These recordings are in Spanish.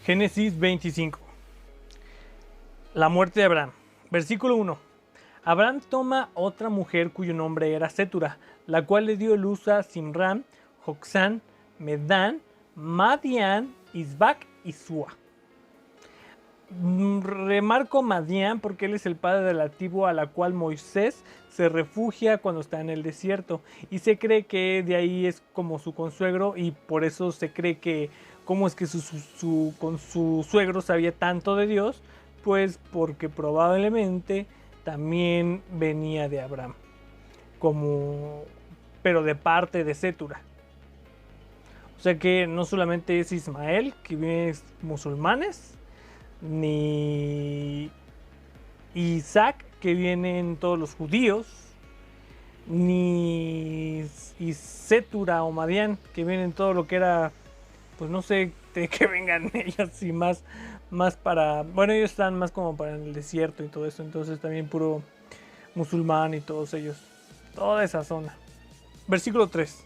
Génesis 25. La muerte de Abraham. Versículo 1. Abraham toma otra mujer cuyo nombre era Setura, la cual le dio luz a Simram, Joksán, Medán, Madián, Isbac y Sua. Remarco Madián porque él es el padre de la tribu a la cual Moisés se refugia cuando está en el desierto, y se cree que de ahí es como su consuegro, y por eso se cree que cómo es que con su suegro sabía tanto de Dios, pues porque probablemente también venía de Abraham, pero de parte de Setura. O sea que no solamente es Ismael, que viene musulmanes, ni Isaac, que vienen todos los judíos, ni Setura o Madián, que vienen todo lo que era, pues no sé de qué vengan ellos, y más para, bueno, ellos están más como para el desierto y todo eso, entonces también puro musulmán y todos ellos, toda esa zona. Versículo 3.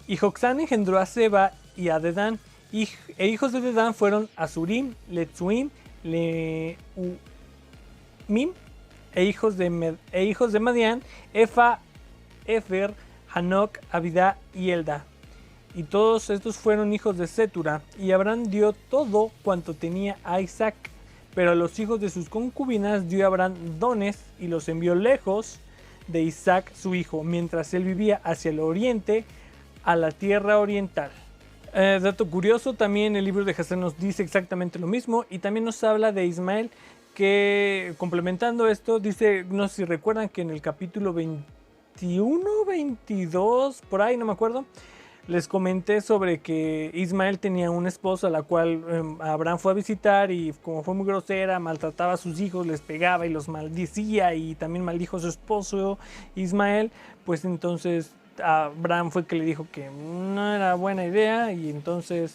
Y Joksán engendró a Seba y a Dedán, e hijos de Dedán fueron Azurim, Letzuim, Leumim, e hijos de Madián, Efa, Efer, Hanok, Abidá y Elda. Y todos estos fueron hijos de Setura, y Abraham dio todo cuanto tenía a Isaac, pero a los hijos de sus concubinas dio Abraham dones y los envió lejos de Isaac su hijo, mientras él vivía hacia el oriente, a la tierra oriental. Dato curioso, también el libro de Jasén nos dice exactamente lo mismo, y también nos habla de Ismael, que complementando esto, dice, no sé si recuerdan que en el capítulo 21, 22, por ahí no me acuerdo, les comenté sobre que Ismael tenía una esposa a la cual Abraham fue a visitar, y como fue muy grosera, maltrataba a sus hijos, les pegaba y los maldicía, y también maldijo a su esposo Ismael. Pues entonces Abraham fue que le dijo que no era buena idea, y entonces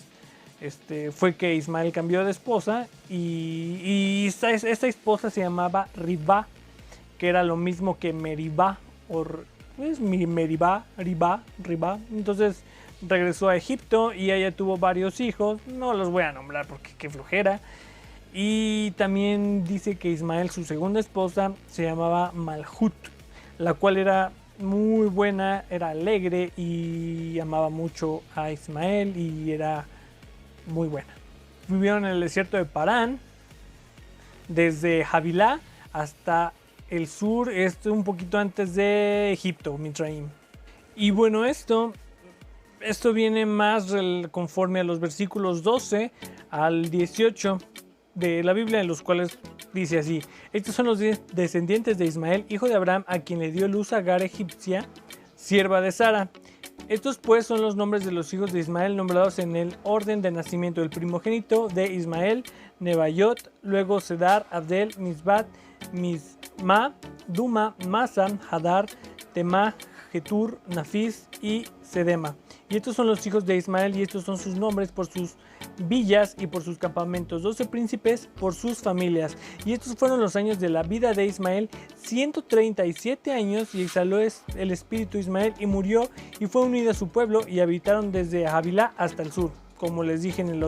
fue que Ismael cambió de esposa, y esta esposa se llamaba Ribá, que era lo mismo que Meribá, o pues Meribá, Ribá. Entonces regresó a Egipto y ella tuvo varios hijos, no los voy a nombrar porque qué flojera. Y también dice que Ismael, su segunda esposa, se llamaba Malhut, la cual era muy buena, era alegre y amaba mucho a Ismael y era muy buena. Vivieron en el desierto de Parán, desde Havilá hasta el sur, un poquito antes de Egipto, Mitraim. Y bueno, esto viene más conforme a los versículos 12 al 18 de la Biblia, en los cuales dice así: estos son los descendientes de Ismael, hijo de Abraham, a quien le dio luz Agar egipcia, sierva de Sara. Estos pues son los nombres de los hijos de Ismael, nombrados en el orden de nacimiento. El primogénito de Ismael, Nebaiot, luego Sedar, Abdel, Misbat, Misma, Duma, Masam, Hadar, Temá, Getur, Nafis y Sedema. Y estos son los hijos de Ismael, y estos son sus nombres por sus villas y por sus campamentos, 12 príncipes por sus familias. Y estos fueron los años de la vida de Ismael, 137 años, y exhaló el espíritu Ismael y murió, y fue unido a su pueblo, y habitaron desde Havilá hasta el sur, como les dije en el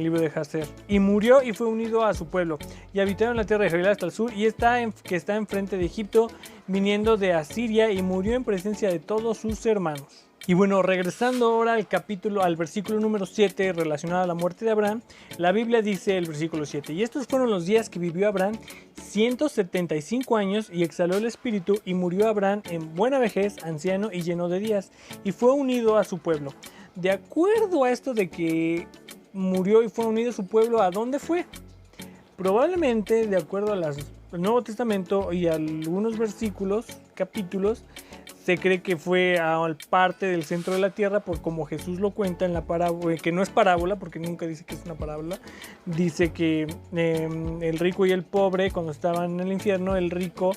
libro de Jaser. Y murió y fue unido a su pueblo, y habitaron la tierra de Havilá hasta el sur, y está enfrente de Egipto, viniendo de Asiria, y murió en presencia de todos sus hermanos. Y bueno, regresando ahora al versículo número 7 relacionado a la muerte de Abraham, la Biblia dice el versículo 7: y estos fueron los días que vivió Abraham, 175 años, y exhaló el espíritu, y murió Abraham en buena vejez, anciano y lleno de días, y fue unido a su pueblo. De acuerdo a esto de que murió y fue unido a su pueblo, ¿a dónde fue? Probablemente, de acuerdo al Nuevo Testamento y a algunos versículos, capítulos, se cree que fue a parte del centro de la tierra, por como Jesús lo cuenta en la parábola, que no es parábola porque nunca dice que es una parábola. Dice que el rico y el pobre, cuando estaban en el infierno, el rico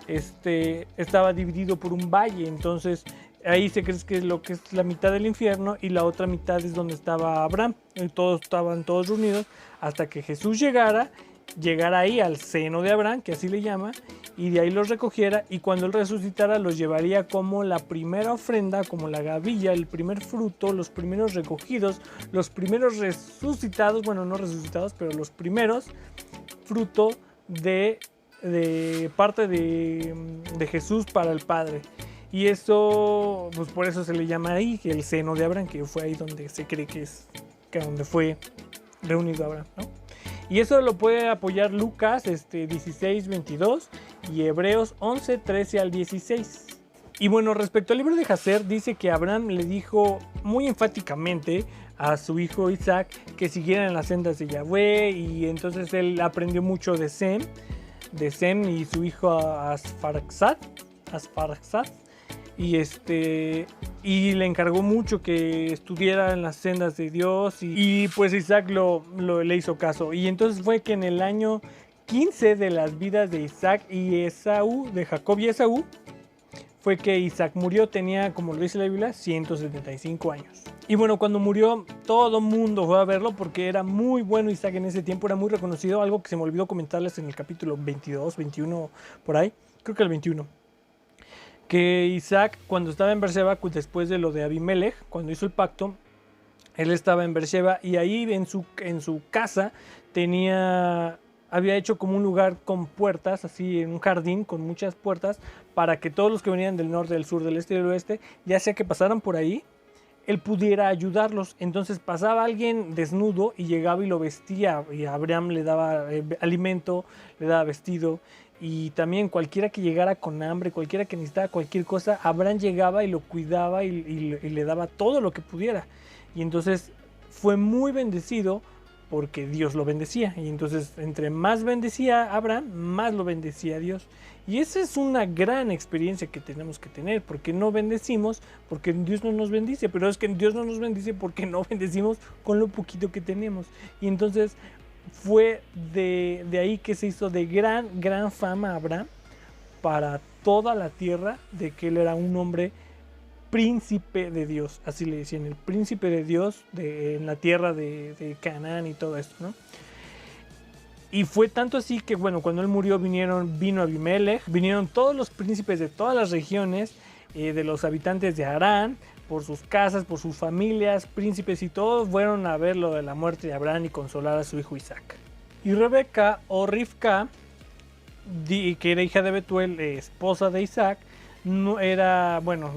estaba dividido por un valle, entonces ahí se cree que es lo que es la mitad del infierno, y la otra mitad es donde estaba Abraham, y estaban todos reunidos hasta que Jesús llegara ahí al seno de Abraham, que así le llama, y de ahí los recogiera, y cuando él resucitara los llevaría como la primera ofrenda, como la gavilla, el primer fruto, los primeros recogidos, los primeros resucitados, bueno, no resucitados, pero los primeros fruto de parte de Jesús para el Padre. Y eso, pues por eso se le llama ahí el seno de Abraham, que fue ahí donde se cree que es donde fue reunido Abraham, ¿no? Y eso lo puede apoyar Lucas 16, 22 y Hebreos 11, 13 al 16. Y bueno, respecto al libro de Jacer, dice que Abraham le dijo muy enfáticamente a su hijo Isaac que siguieran en las sendas de Yahweh, y entonces él aprendió mucho de Sem y su hijo Asfarxad, y le encargó mucho que estudiara en las sendas de Dios, y pues Isaac le hizo caso. Y entonces fue que en el año 15 de las vidas de Isaac y Esaú, de Jacob y Esaú, fue que Isaac murió. Tenía, como lo dice la Biblia, 175 años. Y bueno, cuando murió, todo el mundo fue a verlo porque era muy bueno Isaac en ese tiempo, era muy reconocido. Algo que se me olvidó comentarles en el capítulo 22, 21, por ahí, creo que el 21. Que Isaac, cuando estaba en Beerseba, después de lo de Abimelech, cuando hizo el pacto, él estaba en Beerseba, y ahí en su casa había hecho como un lugar con puertas, así en un jardín con muchas puertas, para que todos los que venían del norte, del sur, del este y del oeste, ya sea que pasaran por ahí, él pudiera ayudarlos. Entonces pasaba alguien desnudo y llegaba y lo vestía, y Abraham le daba alimento, le daba vestido. Y también cualquiera que llegara con hambre, cualquiera que necesitaba cualquier cosa, Abraham llegaba y lo cuidaba y le daba todo lo que pudiera. Y entonces fue muy bendecido porque Dios lo bendecía. Y entonces entre más bendecía a Abraham, más lo bendecía a Dios. Y esa es una gran experiencia que tenemos que tener, porque no bendecimos porque Dios no nos bendice, pero es que Dios no nos bendice porque no bendecimos con lo poquito que tenemos. Y entonces fue de ahí que se hizo de gran fama Abraham para toda la tierra, de que él era un hombre príncipe de Dios, así le decían, el príncipe de Dios en la tierra de Canaán y todo esto, ¿no? Y fue tanto así que, bueno, cuando él murió vino Abimelech, vinieron todos los príncipes de todas las regiones, de los habitantes de Harán, por sus casas, por sus familias, príncipes, y todos fueron a ver lo de la muerte de Abraham y consolar a su hijo Isaac. Y Rebeca, o Rivka, que era hija de Betuel, esposa de Isaac, no era, bueno,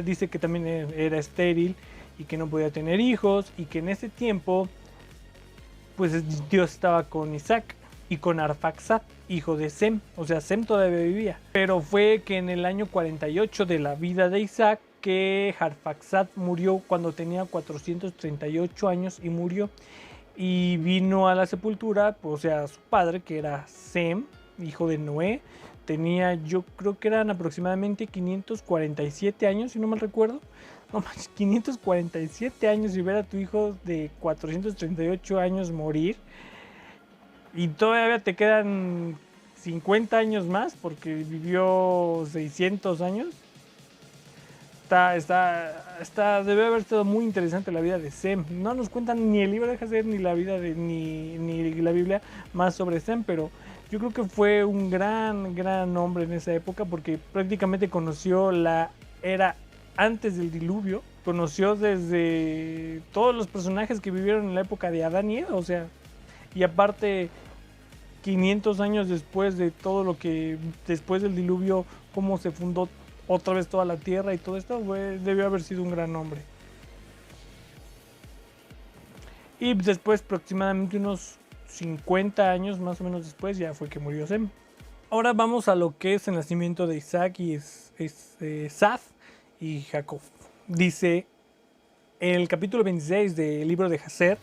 dice que también era estéril y que no podía tener hijos, y que en ese tiempo pues Dios estaba con Isaac y con Arfaxad, hijo de Sem. O sea, Sem todavía vivía. Pero fue que en el año 48 de la vida de Isaac que Arfaxad murió cuando tenía 438 años y murió. Y vino a la sepultura, o sea, su padre, que era Sem, hijo de Noé. Tenía, yo creo que eran aproximadamente 547 años, si no mal recuerdo. No manches, 547 años, y ver a tu hijo de 438 años morir. Y todavía te quedan 50 años más porque vivió 600 años. Debe haber estado muy interesante la vida de Sem. No nos cuentan ni el libro de Jacer ni la vida ni la Biblia más sobre Sem, pero yo creo que fue un gran hombre en esa época, porque prácticamente conoció la era antes del diluvio, conoció desde todos los personajes que vivieron en la época de Adán y Eva, o sea, y aparte 500 años después de todo lo que, después del diluvio, cómo se fundó otra vez toda la tierra y todo esto, debió haber sido un gran hombre. Y después, aproximadamente unos 50 años más o menos después, ya fue que murió Sem. Ahora vamos a lo que es el nacimiento de Isaac y Esaf y Jacob. Dice en el capítulo 26 del libro de Jacer,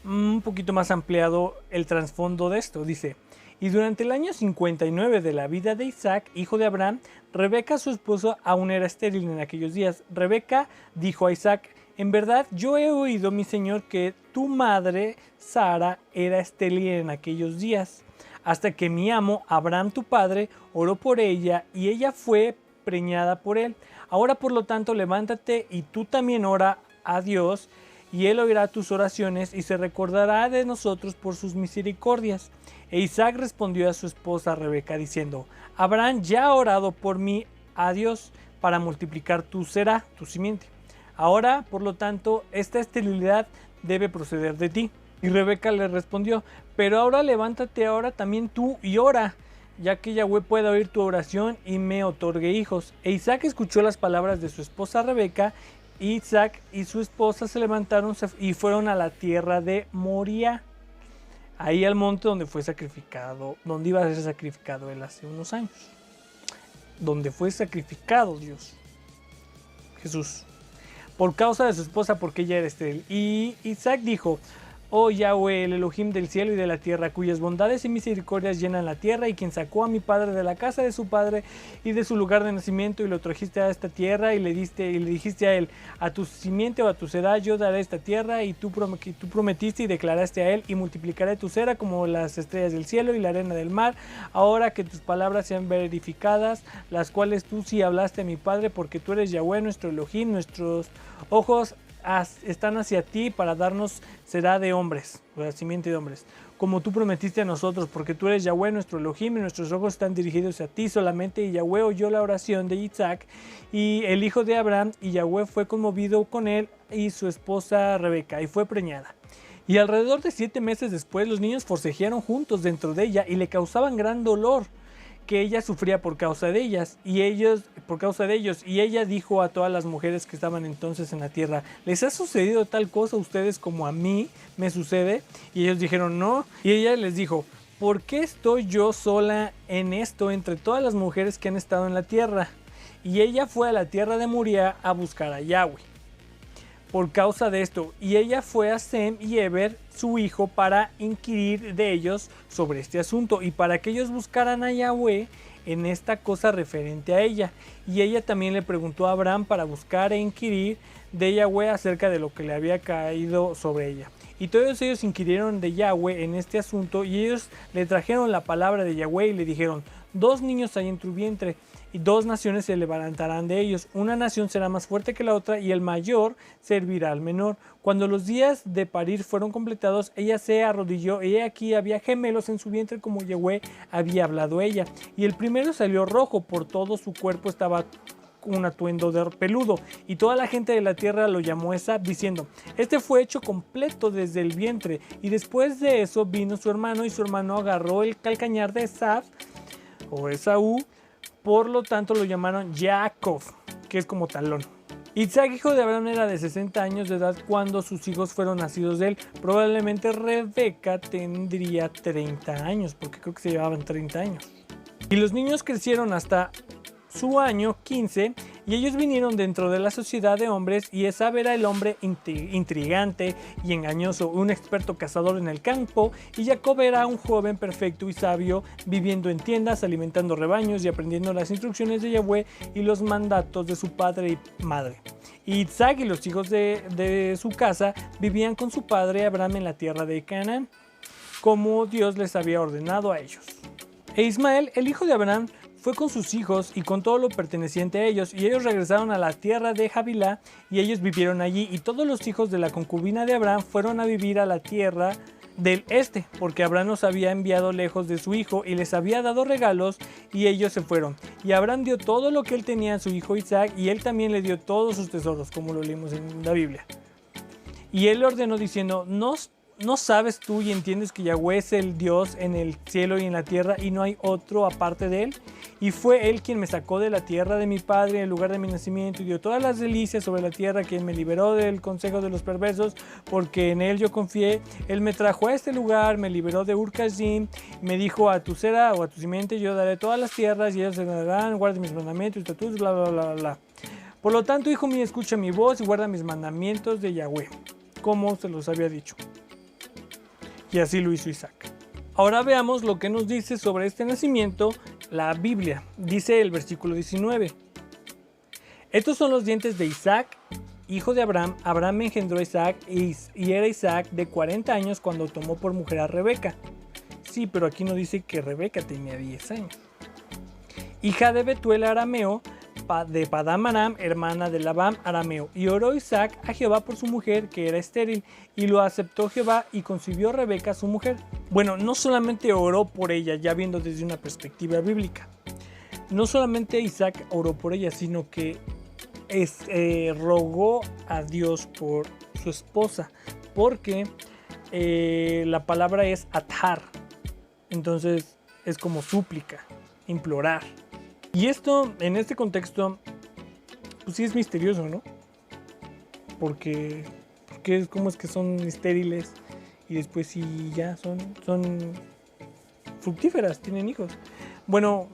un poquito más ampliado el trasfondo de esto. Dice: y durante el año 59 de la vida de Isaac, hijo de Abraham, Rebeca, su esposa, aún era estéril en aquellos días. Rebeca dijo a Isaac: en verdad, yo he oído, mi señor, que tu madre Sara era estéril en aquellos días, hasta que mi amo Abraham, tu padre, oró por ella, y ella fue preñada por él. Ahora, por lo tanto, levántate y tú también ora a Dios, y él oirá tus oraciones y se recordará de nosotros por sus misericordias. E Isaac respondió a su esposa Rebeca diciendo: Abraham ya ha orado por mí a Dios para multiplicar tu simiente. Ahora, por lo tanto, esta esterilidad debe proceder de ti. Y Rebeca le respondió: pero ahora levántate ahora también tú y ora, ya que Yahweh pueda oír tu oración y me otorgue hijos. E Isaac escuchó las palabras de su esposa Rebeca. Isaac y su esposa se levantaron y fueron a la tierra de Moría, ahí al monte donde fue sacrificado, donde iba a ser sacrificado él hace unos años, donde fue sacrificado Jesús, por causa de su esposa, porque ella era estéril. Y Isaac dijo: Oh Yahweh, el Elohim del cielo y de la tierra, cuyas bondades y misericordias llenan la tierra, y quien sacó a mi padre de la casa de su padre y de su lugar de nacimiento, y lo trajiste a esta tierra, y le dijiste a él: a tu simiente o a tu será yo daré esta tierra, y tú prometiste y declaraste a él: y multiplicaré tu sera como las estrellas del cielo y la arena del mar. Ahora que tus palabras sean verificadas, las cuales tú sí hablaste a mi padre, porque tú eres Yahweh nuestro Elohim, nuestros ojos están hacia ti para darnos será de hombres, o la simiente de hombres, como tú prometiste a nosotros, porque tú eres Yahweh nuestro Elohim y nuestros ojos están dirigidos a ti solamente. Y Yahweh oyó la oración de Isaac y el hijo de Abraham, y Yahweh fue conmovido con él y su esposa Rebeca, y fue preñada. Y alrededor de 7 meses después, los niños forcejearon juntos dentro de ella y le causaban gran dolor, que ella sufría por causa de ellos, y ella dijo a todas las mujeres que estaban entonces en la tierra: ¿les ha sucedido tal cosa a ustedes como a mí me sucede? Y ellos dijeron: no. Y ella les dijo: ¿por qué estoy yo sola en esto entre todas las mujeres que han estado en la tierra? Y ella fue a la tierra de Moría a buscar a Yahweh por causa de esto, y ella fue a Sem y Eber su hijo para inquirir de ellos sobre este asunto, y para que ellos buscaran a Yahweh en esta cosa referente a ella. Y ella también le preguntó a Abraham para buscar e inquirir de Yahweh acerca de lo que le había caído sobre ella. Y todos ellos inquirieron de Yahweh en este asunto, y ellos le trajeron la palabra de Yahweh y le dijeron: 2 niños hay en tu vientre, y 2 naciones se levantarán de ellos. Una nación será más fuerte que la otra, y el mayor servirá al menor. Cuando los días de parir fueron completados, ella se arrodilló, y aquí había gemelos en su vientre, como Yahweh había hablado ella. Y el primero salió rojo, por todo su cuerpo estaba un atuendo de peludo, y toda la gente de la tierra lo llamó Esab, diciendo: este fue hecho completo desde el vientre. Y después de eso vino su hermano, y su hermano agarró el calcañar de Esab, o Esaú, por lo tanto lo llamaron Jacob, que es como talón. Isaac, hijo de Abraham, era de 60 años de edad cuando sus hijos fueron nacidos de él. Probablemente Rebeca tendría 30 años, porque creo que se llevaban 30 años. Y los niños crecieron hasta su año 15, y ellos vinieron dentro de la sociedad de hombres, y Esab era el hombre intrigante y engañoso, un experto cazador en el campo, y Jacob era un joven perfecto y sabio, viviendo en tiendas, alimentando rebaños y aprendiendo las instrucciones de Yahweh y los mandatos de su padre y madre. Y Isaac y los hijos de su casa vivían con su padre Abraham en la tierra de Canaán, como Dios les había ordenado a ellos. E Ismael, el hijo de Abraham, fue con sus hijos y con todo lo perteneciente a ellos, y ellos regresaron a la tierra de Havilá, y ellos vivieron allí. Y todos los hijos de la concubina de Abraham fueron a vivir a la tierra del este, porque Abraham los había enviado lejos de su hijo y les había dado regalos, y ellos se fueron. Y Abraham dio todo lo que él tenía a su hijo Isaac, y él también le dio todos sus tesoros, como lo leímos en la Biblia. Y él le ordenó diciendo: ¿No sabes tú y entiendes que Yahweh es el Dios en el cielo y en la tierra, y no hay otro aparte de él? Y fue él quien me sacó de la tierra de mi padre, en el lugar de mi nacimiento, y dio todas las delicias sobre la tierra, quien me liberó del consejo de los perversos, porque en él yo confié. Él me trajo a este lugar, me liberó de Ur-Kasdim, me dijo: a tu sera o a tu simiente yo daré todas las tierras, y ellos se darán, guarden mis mandamientos y estatutos, bla, bla, bla, bla. Por lo tanto, hijo mío, escucha mi voz y guarda mis mandamientos de Yahweh, como se los había dicho. Y así lo hizo Isaac. Ahora veamos lo que nos dice sobre este nacimiento la Biblia. Dice el versículo 19: estos son los dientes de Isaac, hijo de Abraham. Abraham engendró a Isaac, y era Isaac de 40 años cuando tomó por mujer a Rebeca. Sí, pero aquí no dice que Rebeca tenía 10 años. Hija de Betuel arameo, de Padán Aram, hermana de Labán arameo. Y oró Isaac a Jehová por su mujer, que era estéril, y lo aceptó Jehová y concibió a Rebeca, su mujer. Bueno, no solamente oró por ella, ya viendo desde una perspectiva bíblica. No solamente Isaac oró por ella, sino que rogó a Dios por su esposa, porque la palabra es atar, entonces es como súplica, implorar. Y esto, en este contexto, pues sí es misterioso, ¿no? Porque ¿cómo es que son estériles y después sí ya son fructíferas, tienen hijos? Bueno,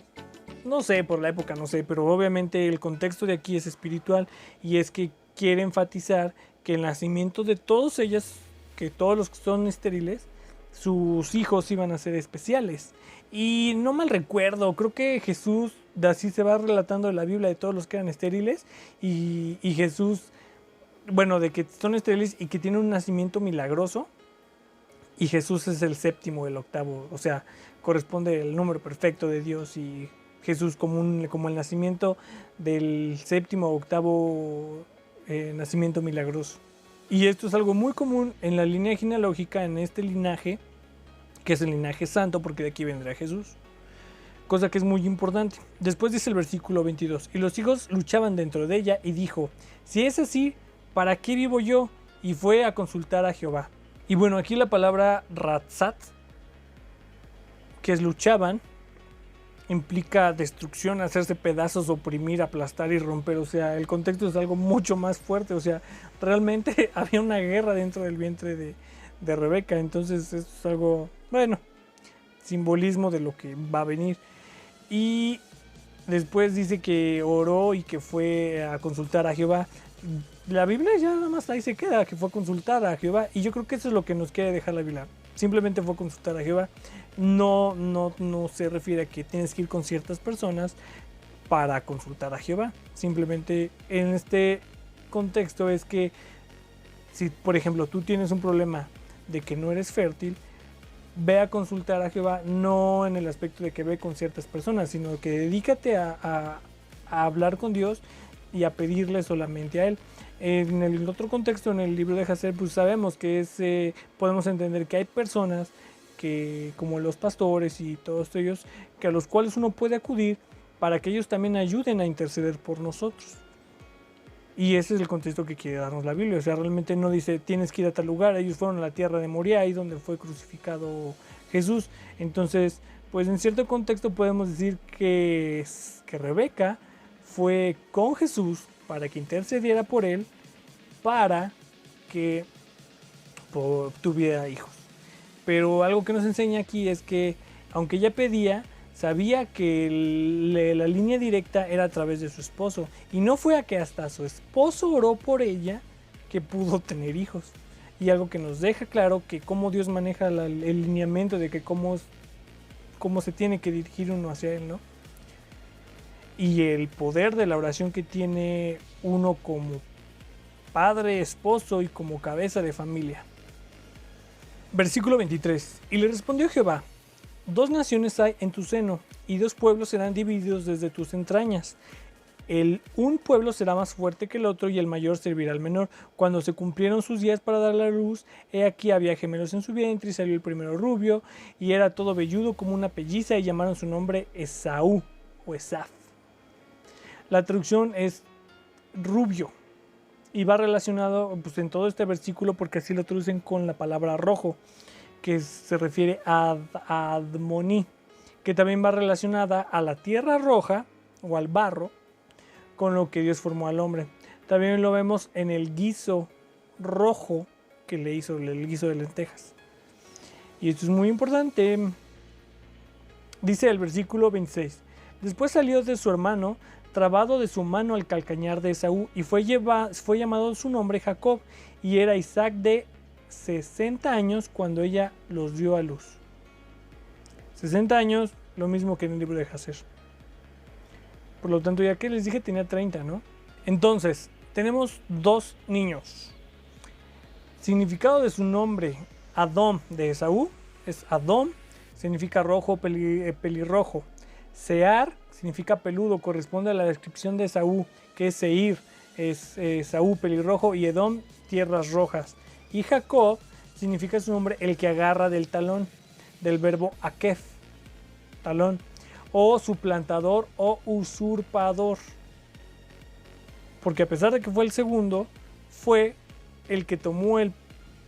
no sé, por la época no sé, pero obviamente el contexto de aquí es espiritual y es que quiere enfatizar que el nacimiento de todas ellas, que todos los que son estériles, sus hijos iban a ser especiales. Y no mal recuerdo, creo que Jesús, así se va relatando en la Biblia de todos los que eran estériles y Jesús, bueno, de que son estériles y que tienen un nacimiento milagroso. Y Jesús es el séptimo, el octavo, o sea, corresponde el número perfecto de Dios y Jesús como el nacimiento del séptimo o octavo nacimiento milagroso. Y esto es algo muy común en la línea genealógica, en este linaje, que es el linaje santo, porque de aquí vendrá Jesús. Cosa que es muy importante. Después dice el versículo 22, y los hijos luchaban dentro de ella y dijo, si es así, ¿para qué vivo yo? Y fue a consultar a Jehová. Y bueno, aquí la palabra ratzat, que es luchaban, implica destrucción, hacerse pedazos, oprimir, aplastar y romper. O sea, el contexto es algo mucho más fuerte. O sea, realmente había una guerra dentro del vientre de Rebeca. Entonces esto es algo, bueno, simbolismo de lo que va a venir. Y después dice que oró y que fue a consultar a Jehová. La Biblia ya nada más ahí se queda, que fue a consultar a Jehová. Y yo creo que eso es lo que nos quiere dejar la Biblia. Simplemente fue a consultar a Jehová. No se refiere a que tienes que ir con ciertas personas para consultar a Jehová. Simplemente en este contexto es que si, por ejemplo, tú tienes un problema de que no eres fértil, ve a consultar a Jehová, no en el aspecto de que ve con ciertas personas, sino que dedícate a hablar con Dios y a pedirle solamente a Él. En el otro contexto, en el libro de Hazer, pues sabemos que podemos entender que hay personas que, como los pastores y todos ellos, que a los cuales uno puede acudir para que ellos también ayuden a interceder por nosotros. Y ese es el contexto que quiere darnos la Biblia. O sea, realmente no dice tienes que ir a tal lugar. Ellos fueron a la tierra de Moría, ahí donde fue crucificado Jesús. Entonces, pues en cierto contexto podemos decir que Rebeca fue con Jesús para que intercediera por él, para que tuviera hijos. Pero algo que nos enseña aquí es que, aunque ella pedía, sabía que la línea directa era a través de su esposo. Y no fue a que hasta su esposo oró por ella que pudo tener hijos. Y algo que nos deja claro que cómo Dios maneja el lineamiento de que cómo se tiene que dirigir uno hacia Él, ¿no? Y el poder de la oración que tiene uno como padre, esposo y como cabeza de familia. Versículo 23. Y le respondió Jehová: 2 naciones hay en tu seno, y 2 pueblos serán divididos desde tus entrañas. Un pueblo será más fuerte que el otro, y el mayor servirá al menor. Cuando se cumplieron sus días para dar la luz, he aquí había gemelos en su vientre, y salió el primero rubio, y era todo velludo como una pelliza, y llamaron su nombre Esaú, o Esaf. La traducción es rubio, y va relacionado pues, en todo este versículo, porque así lo traducen con la palabra rojo, que se refiere a Admoní, que también va relacionada a la tierra roja o al barro, con lo que Dios formó al hombre. También lo vemos en el guiso rojo que le hizo, el guiso de lentejas. Y esto es muy importante. Dice el versículo 26. Después salió de su hermano, trabado de su mano al calcañar de Esaú, y fue llamado su nombre Jacob, y era Isaac de 60 años cuando ella los dio a luz. 60 años, lo mismo que en el libro de Hazer. Por lo tanto, ya que les dije, tenía 30, ¿no? Entonces, tenemos 2 niños. Significado de su nombre, Adom, de Esaú, es Adom, significa rojo, pelirrojo. Sear significa peludo, corresponde a la descripción de Esaú, que es Seir, es Esaú pelirrojo, y Edom, tierras rojas. Y Jacob significa su nombre el que agarra del talón, del verbo akef, talón, o suplantador o usurpador. Porque a pesar de que fue el segundo, fue el que tomó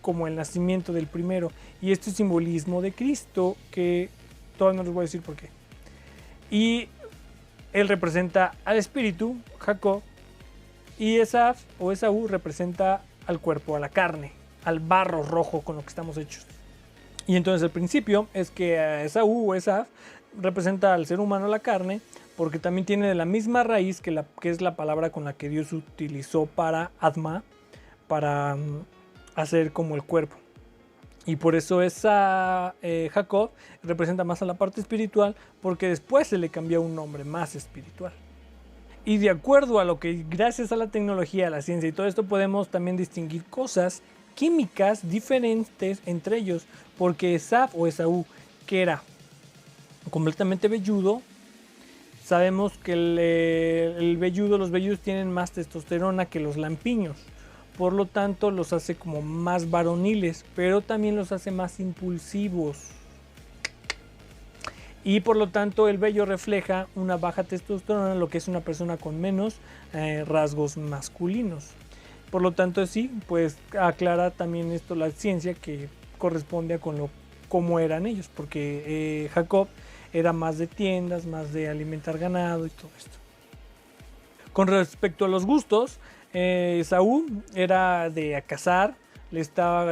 como el nacimiento del primero. Y este es simbolismo de Cristo, que todavía no les voy a decir por qué. Y él representa al espíritu, Jacob, y Esaf o Esaú representa al cuerpo, a la carne, al barro rojo con lo que estamos hechos. Y entonces el principio es que Esaú o Esaf representa al ser humano, la carne, porque también tiene la misma raíz que es la palabra con la que Dios utilizó para Adma, para hacer como el cuerpo. Y por eso Jacob representa más a la parte espiritual, porque después se le cambió un nombre más espiritual. Y de acuerdo a lo que, gracias a la tecnología, a la ciencia y todo esto, podemos también distinguir cosas químicas diferentes entre ellos, porque Esaf o Esaú, que era completamente velludo, sabemos que el velludo, los velludos tienen más testosterona que los lampiños, por lo tanto los hace como más varoniles, pero también los hace más impulsivos. Y por lo tanto el vello refleja una baja testosterona, lo que es una persona con menos rasgos masculinos. Por lo tanto sí, pues aclara también esto la ciencia, que corresponde a cómo eran ellos, porque Jacob era más de tiendas, más de alimentar ganado y todo esto. Con respecto a los gustos, Esaú era de cazar, le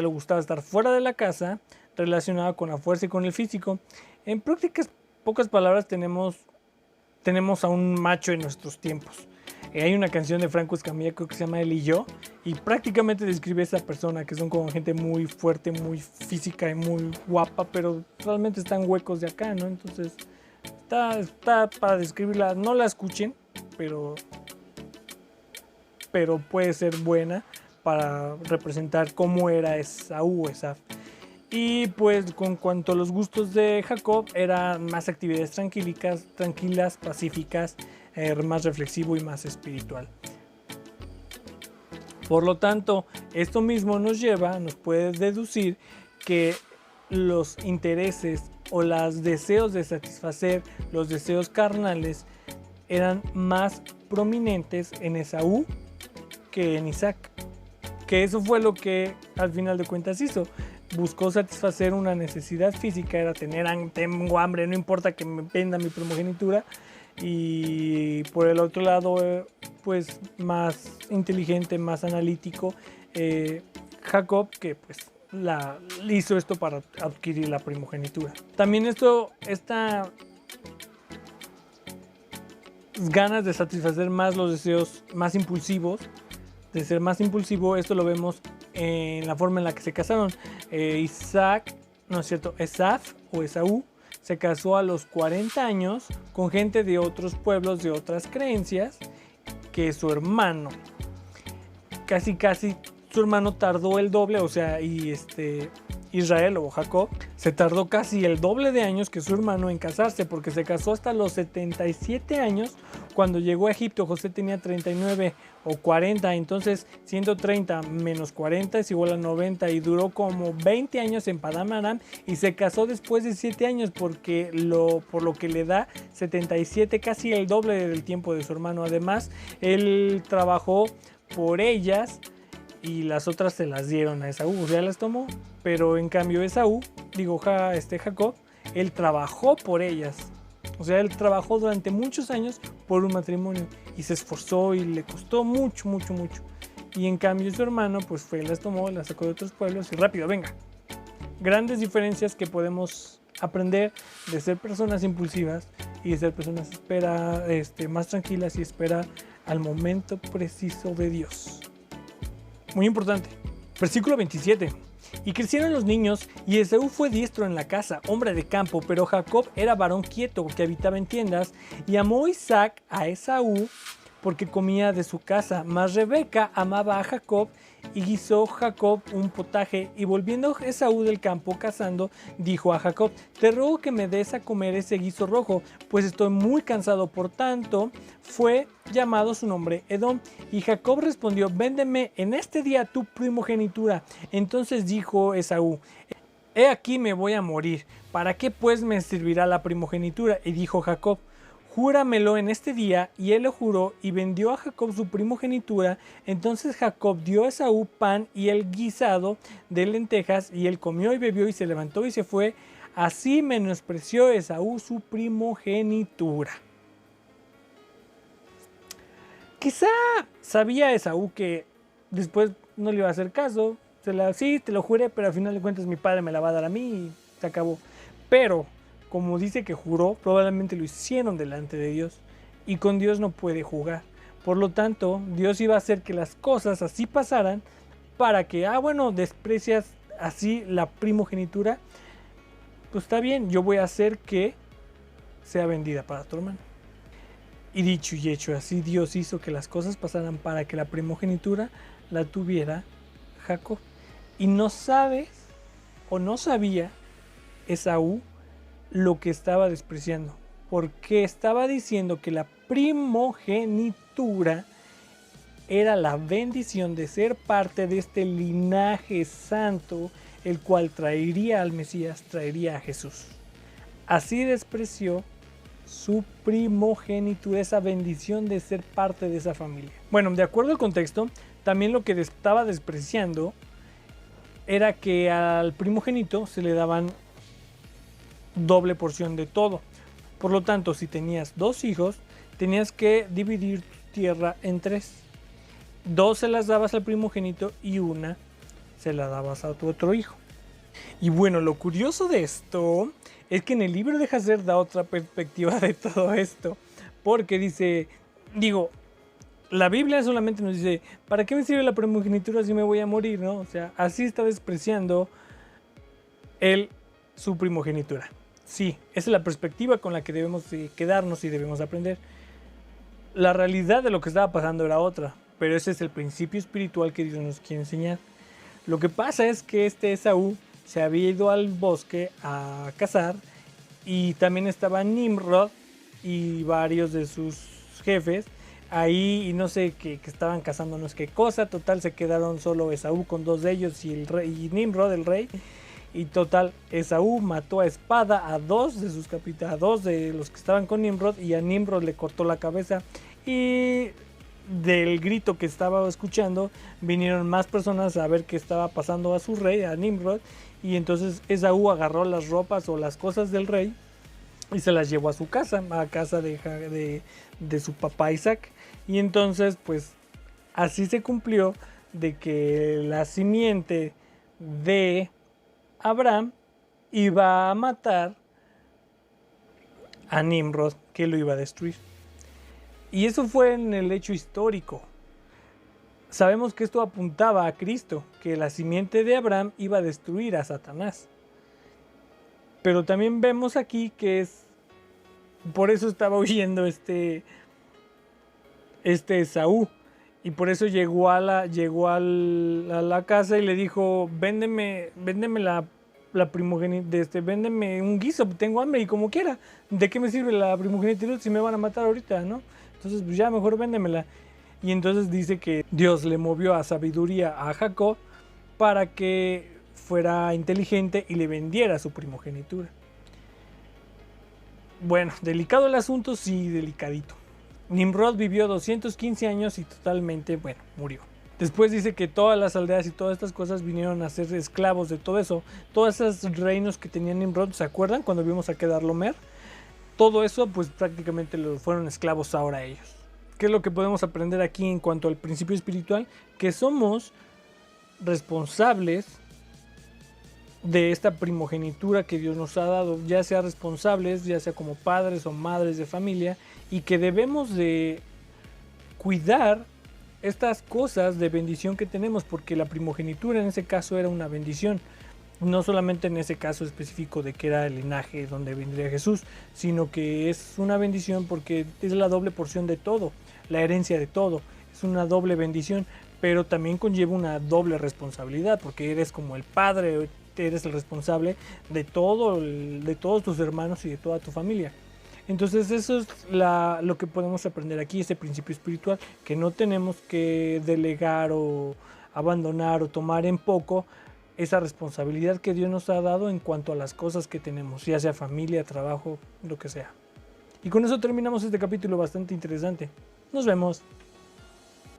gustaba estar fuera de la casa, relacionado con la fuerza y con el físico. En pocas palabras tenemos a un macho en nuestros tiempos. Hay una canción de Franco Escamilla, creo que se llama Él y Yo, y prácticamente describe a esa persona, que son como gente muy fuerte, muy física y muy guapa, pero realmente están huecos de acá, ¿no? Entonces está para describirla. No la escuchen, pero puede ser buena para representar cómo era Esaú o Esaf. Y pues con cuanto a los gustos de Jacob, eran más actividades tranquilas, pacíficas, más reflexivo y más espiritual. Por lo tanto, esto mismo nos puede deducir que los intereses o los deseos de satisfacer los deseos carnales eran más prominentes en Esaú que en Isaac. Que eso fue lo que al final de cuentas hizo. Buscó satisfacer una necesidad física, era tengo hambre, no importa que me venda mi primogenitura. Y por el otro lado, pues más inteligente, más analítico, Jacob, que pues hizo esto para adquirir la primogenitura. También estas ganas de satisfacer más los deseos más impulsivos, de ser más impulsivo, esto lo vemos en la forma en la que se casaron. Esaf o Esaú se casó a los 40 años con gente de otros pueblos, de otras creencias, que su hermano. Casi su hermano tardó el doble, o sea, Israel o Jacob se tardó casi el doble de años que su hermano en casarse, porque se casó hasta los 77 años. Cuando llegó a Egipto, José tenía 39 o 40, entonces 130 menos 40 es igual a 90, y duró como 20 años en Padán Aram, y se casó después de 7 años por lo que le da 77, casi el doble del tiempo de su hermano. Además, él trabajó por ellas y las otras se las dieron a Esaú, o sea, las tomó, pero en cambio Jacob, él trabajó por ellas. O sea, él trabajó durante muchos años por un matrimonio y se esforzó y le costó mucho. Y en cambio su hermano pues las tomó, las sacó de otros pueblos y rápido, venga. Grandes diferencias que podemos aprender de ser personas impulsivas y de ser personas más tranquilas y esperar al momento preciso de Dios. Muy importante. Versículo 27. Y crecieron los niños, y Esaú fue diestro en la casa, hombre de campo, pero Jacob era varón quieto, que habitaba en tiendas, y amó Isaac a Esaú, porque comía de su casa. Mas Rebeca amaba a Jacob, y guisó Jacob un potaje, y volviendo Esaú del campo cazando, dijo a Jacob: te ruego que me des a comer ese guiso rojo, pues estoy muy cansado. Por tanto, fue llamado su nombre Edom. Y Jacob respondió: véndeme en este día tu primogenitura. Entonces dijo Esaú: he aquí me voy a morir, ¿para qué pues me servirá la primogenitura? Y dijo Jacob: júramelo en este día. Y él lo juró y vendió a Jacob su primogenitura. Entonces Jacob dio a Esaú pan y el guisado de lentejas, y él comió y bebió y se levantó y se fue. Así menospreció Esaú su primogenitura. Quizá sabía Esaú que después no le iba a hacer caso. Sí, te lo juré, pero al final de cuentas mi padre me la va a dar a mí y se acabó. Pero, como dice que juró, probablemente lo hicieron delante de Dios. Y con Dios no puede jugar. Por lo tanto, Dios iba a hacer que las cosas así pasaran para que, desprecias así la primogenitura. Pues está bien, yo voy a hacer que sea vendida para tu hermano. Y dicho y hecho, así Dios hizo que las cosas pasaran para que la primogenitura la tuviera Jacob. Y no sabes o no sabía Esaú lo que estaba despreciando, porque estaba diciendo que la primogenitura era la bendición de ser parte de este linaje santo, el cual traería al Mesías, traería a Jesús. Así despreció su primogenitura, esa bendición de ser parte de esa familia. Bueno, de acuerdo al contexto, también lo que estaba despreciando era que al primogénito se le daban doble porción de todo. Por lo tanto, si tenías 2 hijos, tenías que dividir tu tierra en 3. 2 se las dabas al primogénito y 1 se la dabas a tu otro hijo. Y bueno, lo curioso de esto es que en el libro de Hazer da otra perspectiva de todo esto. Porque dice, la Biblia solamente nos dice: ¿para qué me sirve la primogenitura si me voy a morir? ¿No? O sea, así está despreciando él su primogenitura. Sí, esa es la perspectiva con la que debemos quedarnos y debemos aprender. La realidad de lo que estaba pasando era otra, pero ese es el principio espiritual que Dios nos quiere enseñar. Lo que pasa es que Esaú se había ido al bosque a cazar, y también estaba Nimrod y varios de sus jefes ahí, y no sé que estaban cazando no sé qué cosa. Total, se quedaron solo Esaú con 2 de ellos y Nimrod, el rey. Y total, Esaú mató a espada a 2 de sus capitanes, a 2 de los que estaban con Nimrod, y a Nimrod le cortó la cabeza. Y del grito que estaba escuchando, vinieron más personas a ver qué estaba pasando a su rey, a Nimrod. Y entonces Esaú agarró las ropas o las cosas del rey y se las llevó a su casa, a casa de su papá Isaac. Y entonces, pues, así se cumplió de que la simiente de Abraham iba a matar a Nimrod, que lo iba a destruir. Y eso fue en el hecho histórico. Sabemos que esto apuntaba a Cristo, que la simiente de Abraham iba a destruir a Satanás. Pero también vemos aquí que por eso estaba huyendo este Esaú. Y por eso llegó a la casa y le dijo: véndeme la primogenitura, véndeme un guiso, tengo hambre y como quiera. ¿De qué me sirve la primogenitura si me van a matar ahorita, no? Entonces, pues ya mejor véndemela. Y entonces dice que Dios le movió a sabiduría a Jacob para que fuera inteligente y le vendiera su primogenitura. Bueno, delicado el asunto, sí, delicadito. Nimrod vivió 215 años y totalmente, murió. Después dice que todas las aldeas y todas estas cosas vinieron a ser esclavos de todo eso. Todos esos reinos que tenía Nimrod, ¿se acuerdan cuando vimos a Kedorlaomer? Todo eso, pues prácticamente fueron esclavos ahora ellos. ¿Qué es lo que podemos aprender aquí en cuanto al principio espiritual? Que somos responsables de esta primogenitura que Dios nos ha dado, ya sea responsables, ya sea como padres o madres de familia, y que debemos de cuidar estas cosas de bendición que tenemos, porque la primogenitura en ese caso era una bendición, no solamente en ese caso específico de que era el linaje donde vendría Jesús, sino que es una bendición porque es la doble porción de todo, la herencia de todo, es una doble bendición. pero también conlleva una doble responsabilidad, porque eres como el padre, eres el responsable de de todos tus hermanos y de toda tu familia. Entonces eso es lo que podemos aprender aquí, ese principio espiritual, que no tenemos que delegar o abandonar o tomar en poco esa responsabilidad que Dios nos ha dado en cuanto a las cosas que tenemos, ya sea familia, trabajo, lo que sea. Y con eso terminamos este capítulo bastante interesante. Nos vemos.